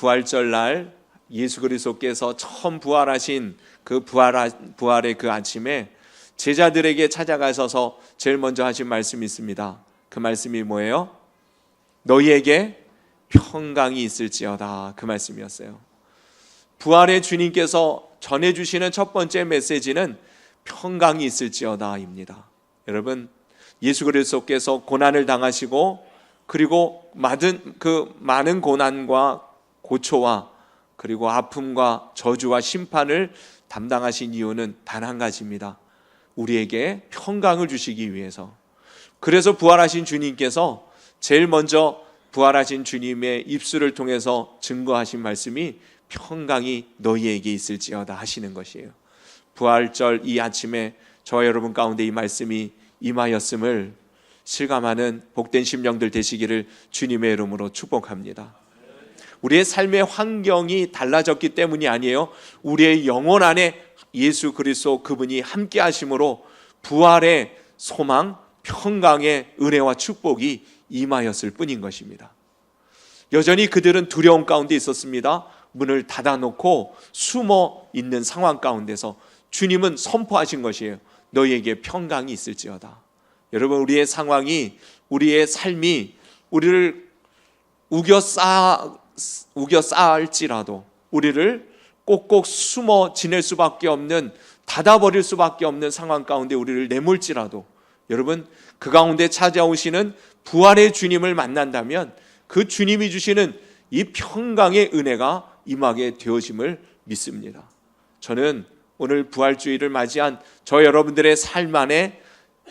부활절 날 예수 그리스도께서 처음 부활하신 그 부활의 그 아침에 제자들에게 찾아가셔서 제일 먼저 하신 말씀이 있습니다. 그 말씀이 뭐예요? 너희에게 평강이 있을지어다, 그 말씀이었어요. 부활의 주님께서 전해주시는 첫 번째 메시지는 평강이 있을지어다입니다. 여러분, 예수 그리스도께서 고난을 당하시고 그리고 많은 고난과 고초와 그리고 아픔과 저주와 심판을 담당하신 이유는 단 한 가지입니다. 우리에게 평강을 주시기 위해서. 그래서 부활하신 주님께서 제일 먼저 부활하신 주님의 입술을 통해서 증거하신 말씀이 평강이 너희에게 있을지어다 하시는 것이에요. 부활절 이 아침에 저와 여러분 가운데 이 말씀이 임하였음을 실감하는 복된 심령들 되시기를 주님의 이름으로 축복합니다. 우리의 삶의 환경이 달라졌기 때문이 아니에요. 우리의 영혼 안에 예수 그리스도 그분이 함께 하심으로 부활의 소망, 평강의 은혜와 축복이 임하였을 뿐인 것입니다. 여전히 그들은 두려움 가운데 있었습니다. 문을 닫아놓고 숨어 있는 상황 가운데서 주님은 선포하신 것이에요. 너희에게 평강이 있을지어다. 여러분, 우리의 상황이, 우리의 삶이 우리를 우겨싸할지라도, 우리를 꼭꼭 숨어 지낼 수밖에 없는, 닫아버릴 수밖에 없는 상황 가운데 우리를 내몰지라도, 여러분, 그 가운데 찾아오시는 부활의 주님을 만난다면 그 주님이 주시는 이 평강의 은혜가 임하게 되어짐을 믿습니다. 저는 오늘 부활주의를 맞이한 저 여러분들의 삶 안에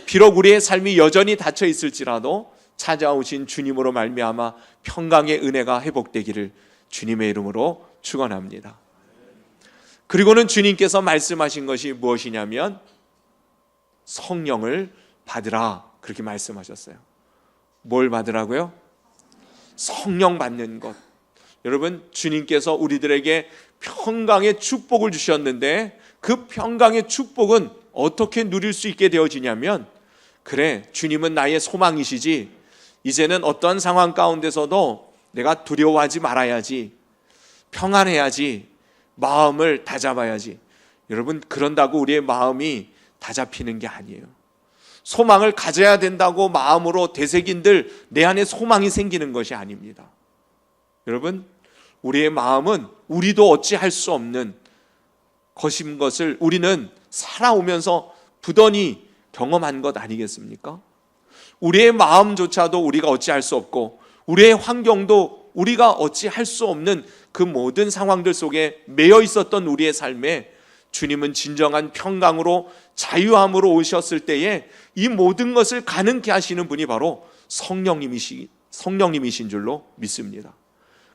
비록 우리의 삶이 여전히 닫혀 있을지라도 찾아오신 주님으로 말미암아 평강의 은혜가 회복되기를 주님의 이름으로 축원합니다. 그리고는 주님께서 말씀하신 것이 무엇이냐면 성령을 받으라, 그렇게 말씀하셨어요. 뭘 받으라고요? 성령 받는 것. 여러분, 주님께서 우리들에게 평강의 축복을 주셨는데 그 평강의 축복은 어떻게 누릴 수 있게 되어지냐면, 그래, 주님은 나의 소망이시지, 이제는 어떤 상황 가운데서도 내가 두려워하지 말아야지, 평안해야지, 마음을 다잡아야지. 여러분, 그런다고 우리의 마음이 다잡히는 게 아니에요. 소망을 가져야 된다고 마음으로 되새긴들 내 안에 소망이 생기는 것이 아닙니다. 여러분, 우리의 마음은 우리도 어찌할 수 없는 것인 것을 우리는 살아오면서 부단히 경험한 것 아니겠습니까? 우리의 마음조차도 우리가 어찌할 수 없고 우리의 환경도 우리가 어찌할 수 없는 그 모든 상황들 속에 매여 있었던 우리의 삶에 주님은 진정한 평강으로 자유함으로 오셨을 때에 이 모든 것을 가능케 하시는 분이 바로 성령님이신 줄로 믿습니다.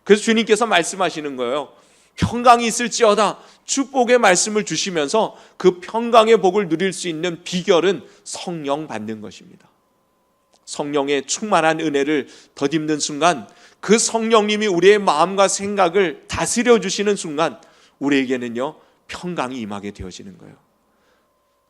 그래서 주님께서 말씀하시는 거예요. 평강이 있을지어다, 축복의 말씀을 주시면서 그 평강의 복을 누릴 수 있는 비결은 성령 받는 것입니다. 성령의 충만한 은혜를 덧입는 순간, 그 성령님이 우리의 마음과 생각을 다스려 주시는 순간 우리에게는요 평강이 임하게 되어지는 거예요.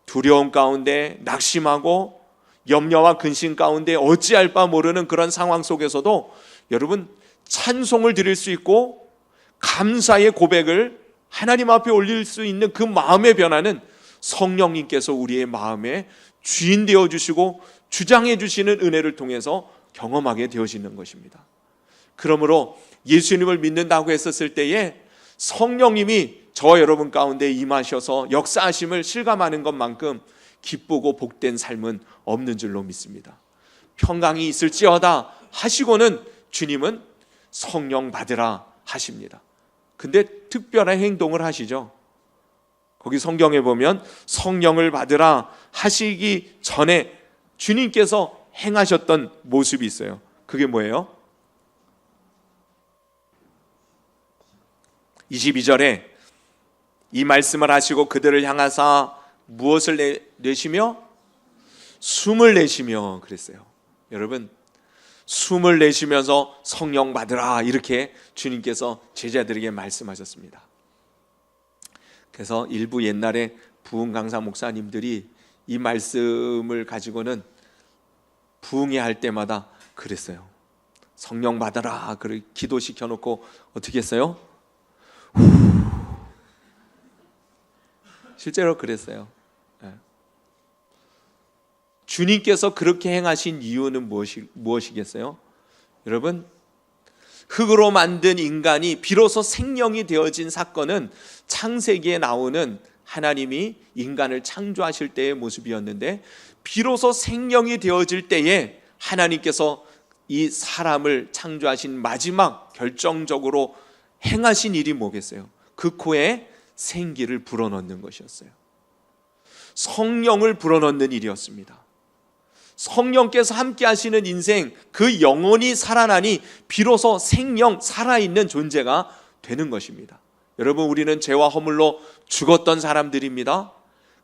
두려움 가운데 낙심하고 염려와 근심 가운데 어찌할 바 모르는 그런 상황 속에서도 여러분, 찬송을 드릴 수 있고 감사의 고백을 하나님 앞에 올릴 수 있는 그 마음의 변화는 성령님께서 우리의 마음에 주인 되어 주시고 주장해 주시는 은혜를 통해서 경험하게 되어지는 것입니다. 그러므로 예수님을 믿는다고 했었을 때에 성령님이 저와 여러분 가운데 임하셔서 역사하심을 실감하는 것만큼 기쁘고 복된 삶은 없는 줄로 믿습니다. 평강이 있을지어다 하시고는 주님은 성령 받으라 하십니다. 근데 특별한 행동을 하시죠. 거기 성경에 보면 성령을 받으라 하시기 전에 주님께서 행하셨던 모습이 있어요. 그게 뭐예요? 22절에 이 말씀을 하시고 그들을 향하사 무엇을 내쉬며? 숨을 내쉬며 그랬어요. 여러분, 숨을 내쉬면서 성령 받으라 이렇게 주님께서 제자들에게 말씀하셨습니다. 그래서 일부 옛날에 부흥 강사 목사님들이 이 말씀을 가지고는 부흥회 할 때마다 그랬어요. 성령 받아라 그렇게 기도시켜 놓고 어떻게 했어요? 실제로 그랬어요. 주님께서 그렇게 행하신 이유는 무엇이겠어요? 여러분, 흙으로 만든 인간이 비로소 생명이 되어진 사건은 창세기에 나오는 하나님이 인간을 창조하실 때의 모습이었는데, 비로소 생명이 되어질 때에 하나님께서 이 사람을 창조하신 마지막 결정적으로 행하신 일이 뭐겠어요? 그 코에 생기를 불어넣는 것이었어요. 성령을 불어넣는 일이었습니다. 성령께서 함께 하시는 인생, 그 영혼이 살아나니 비로소 생명, 살아있는 존재가 되는 것입니다. 여러분, 우리는 죄와 허물로 죽었던 사람들입니다.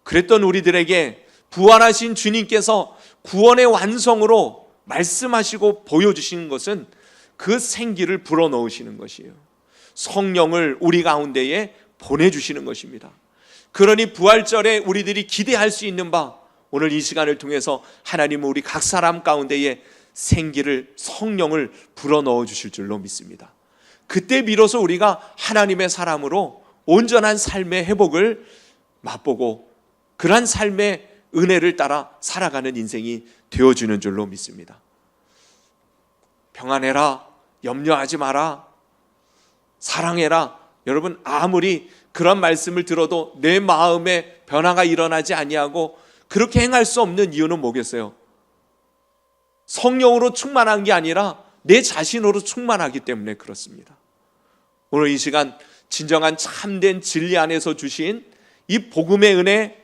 그랬던 우리들에게 부활하신 주님께서 구원의 완성으로 말씀하시고 보여주시는 것은 그 생기를 불어넣으시는 것이에요. 성령을 우리 가운데에 보내주시는 것입니다. 그러니 부활절에 우리들이 기대할 수 있는 바, 오늘 이 시간을 통해서 하나님은 우리 각 사람 가운데에 생기를, 성령을 불어넣어 주실 줄로 믿습니다. 그때 비로소 우리가 하나님의 사람으로 온전한 삶의 회복을 맛보고 그러한 삶의 은혜를 따라 살아가는 인생이 되어주는 줄로 믿습니다. 평안해라, 염려하지 마라, 사랑해라. 여러분, 아무리 그런 말씀을 들어도 내 마음에 변화가 일어나지 아니하고 그렇게 행할 수 없는 이유는 뭐겠어요? 성령으로 충만한 게 아니라 내 자신으로 충만하기 때문에 그렇습니다. 오늘 이 시간 진정한 참된 진리 안에서 주신 이 복음의 은혜,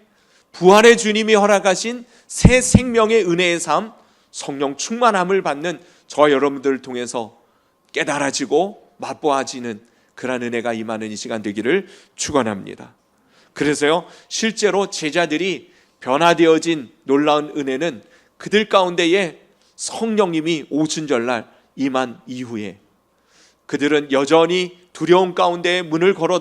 부활의 주님이 허락하신 새 생명의 은혜의 삶, 성령 충만함을 받는 저와 여러분들을 통해서 깨달아지고 맛보아지는 그러한 은혜가 임하는 이 시간 되기를 축원합니다. 그래서요, 실제로 제자들이 변화되어진 놀라운 은혜는 그들 가운데에 성령님이 오순절날 임한 이후에 그들은 여전히 두려움 가운데 문을 걸어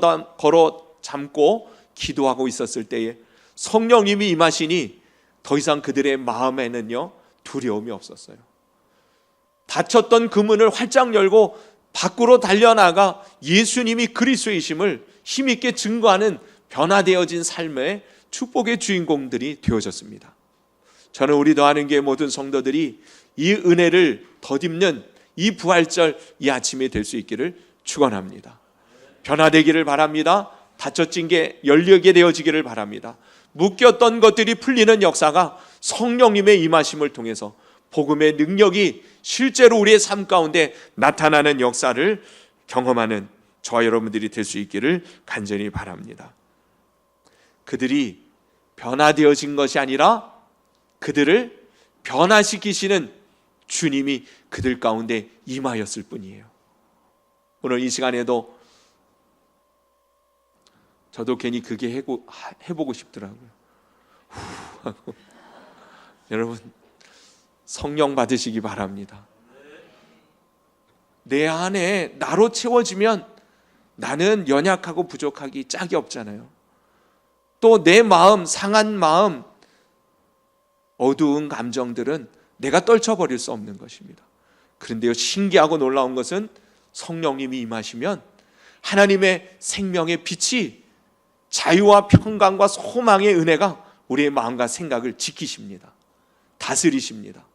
잠고 기도하고 있었을 때에 성령님이 임하시니 더 이상 그들의 마음에는요, 두려움이 없었어요. 닫혔던 그 문을 활짝 열고 밖으로 달려나가 예수님이 그리스도이심을 힘있게 증거하는 변화되어진 삶의 축복의 주인공들이 되어졌습니다. 저는 우리 더하는교회 모든 성도들이 이 은혜를 덧입는 이 부활절 이 아침이 될 수 있기를 축원합니다. 변화되기를 바랍니다. 닫혀진 게 열리게 되어지기를 바랍니다. 묶였던 것들이 풀리는 역사가 성령님의 임하심을 통해서 복음의 능력이 실제로 우리의 삶 가운데 나타나는 역사를 경험하는 저와 여러분들이 될 수 있기를 간절히 바랍니다. 그들이 변화되어진 것이 아니라 그들을 변화시키시는 주님이 그들 가운데 임하였을 뿐이에요. 오늘 이 시간에도 저도 괜히 그게 해보고 싶더라고요. 여러분, 성령 받으시기 바랍니다. 내 안에 나로 채워지면 나는 연약하고 부족하기 짝이 없잖아요. 또 내 마음, 상한 마음, 어두운 감정들은 내가 떨쳐버릴 수 없는 것입니다. 그런데요, 신기하고 놀라운 것은 성령님이 임하시면 하나님의 생명의 빛이, 자유와 평강과 소망의 은혜가 우리의 마음과 생각을 지키십니다. 다스리십니다.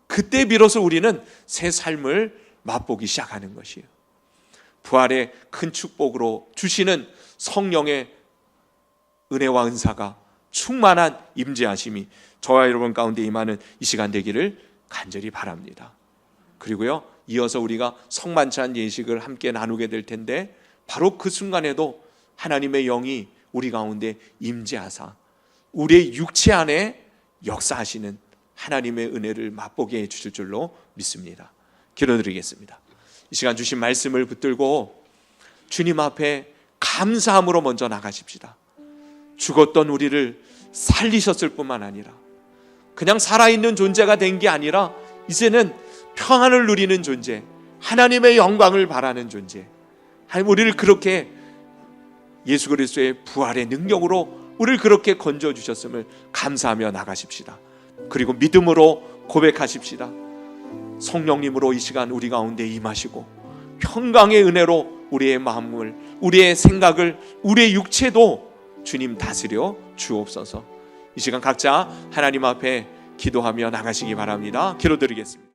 그때 비로소 우리는 새 삶을 맛보기 시작하는 것이에요. 부활의 큰 축복으로 주시는 성령의 은혜와 은사가 충만한 임재하심이 저와 여러분 가운데 임하는 이 시간 되기를 간절히 바랍니다. 그리고요, 이어서 우리가 성만찬 예식을 함께 나누게 될 텐데, 바로 그 순간에도 하나님의 영이 우리 가운데 임재하사 우리의 육체 안에 역사하시는 하나님의 은혜를 맛보게 해주실 줄로 믿습니다. 기도드리겠습니다. 이 시간 주신 말씀을 붙들고 주님 앞에 감사함으로 먼저 나가십시다. 죽었던 우리를 살리셨을 뿐만 아니라 그냥 살아있는 존재가 된 게 아니라 이제는 평안을 누리는 존재, 하나님의 영광을 바라는 존재, 우리를 그렇게 예수 그리스도의 부활의 능력으로 우리를 그렇게 건져주셨음을 감사하며 나가십시다. 그리고 믿음으로 고백하십시다. 성령님으로 이 시간 우리 가운데 임하시고 평강의 은혜로 우리의 마음을, 우리의 생각을, 우리의 육체도 주님 다스려 주옵소서. 이 시간 각자 하나님 앞에 기도하며 나가시기 바랍니다. 기도드리겠습니다.